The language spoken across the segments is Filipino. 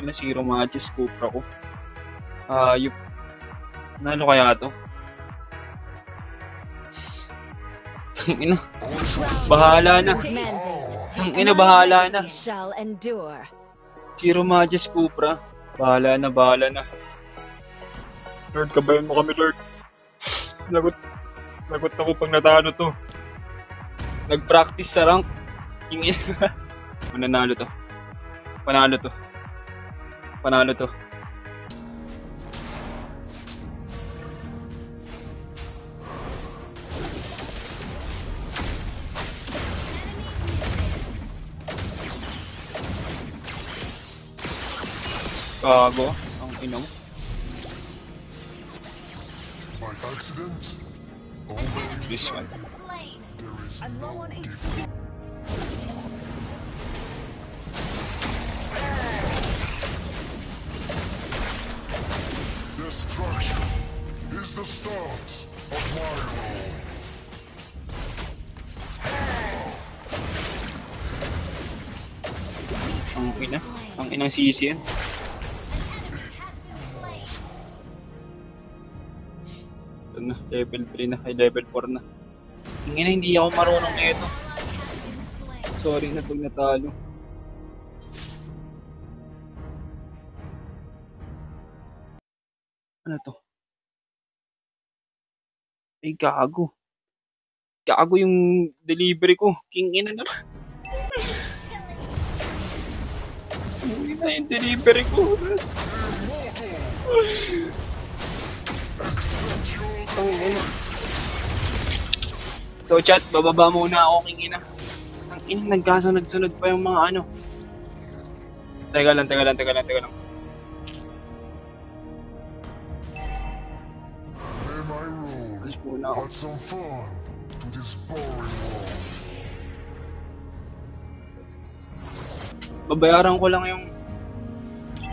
Ina, Zero Matches, Cupra ko. Ayup. Nalo kaya to? Ina. Bahala na. Ina, bahala na. Zero Matches, Cupra. Bahala na, bahala na. Lord, kabayan mo kami, Lord. Lagot ako pag natalo to. Nag-practice sa rank. Yung ina. Mananalo to. Panalo to. Panalo to. Gago. Ang ina mo. This one. Destruction is the start of my role. Ang inang sisi yan. Ito na, level 3 na, kay level 4 na. Ang ina, hindi ako marunong nito. Sorry na pag natalo. Ano to? Ay, gago. Gago yung delivery ko. King ina na. Uwi na yung delivery ko. Ang ina. So chat, bababa muna ako, king ina. Ang ina, nagkasunod-sunod pa yung mga ano. Teka lang. Had some fun to this boring world. Babayaran ko lang yung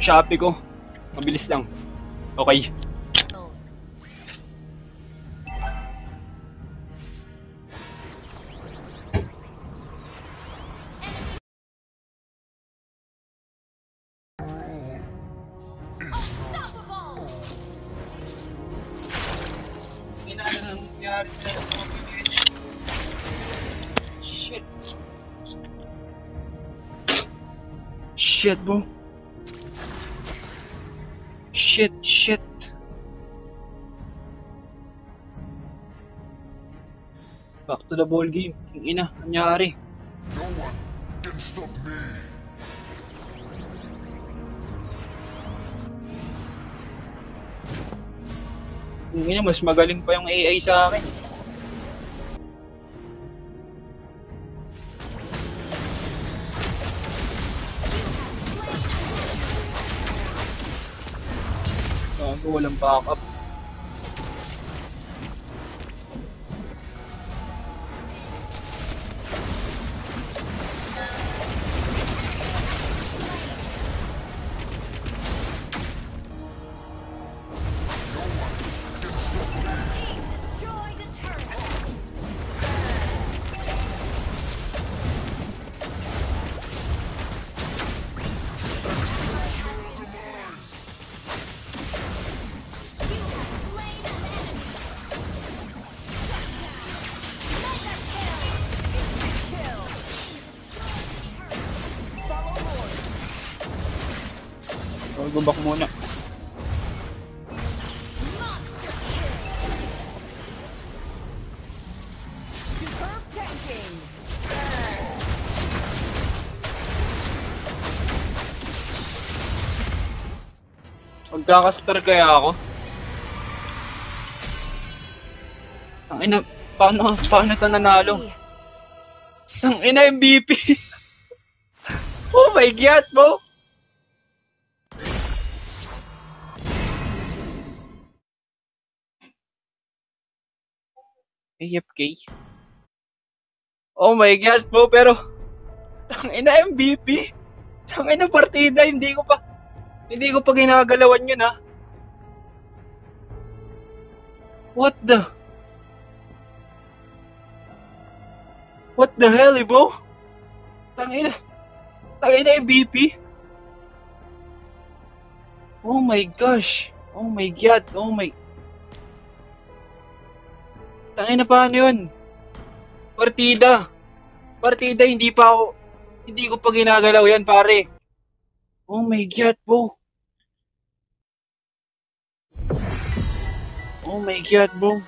Shopee ko. Mabilis lang. Okay. Shit, bro. Shit. Back to the ball game. King ina, nangyari. No one can stop me. King ina, mas magaling pa yung AI sa akin. Walang backup. Gubak muna. Magkakastar kaya ako? Ang ina, paano ito nanalo? Ang ina, MVP! Oh my god, bro! AFK? Oh my god, bro, pero ang ina, MVP! Ang ina, partida, hindi ko pa ginagalawan yun, ha? What the hell, bro? Tangina MVP? Oh my gosh. Oh my god. Oh my... Tangina na paano yun? Partida. Partida, hindi pa ako... Hindi ko pa ginagalaw yan, pare. Oh my god, bro. Oh my god, bro.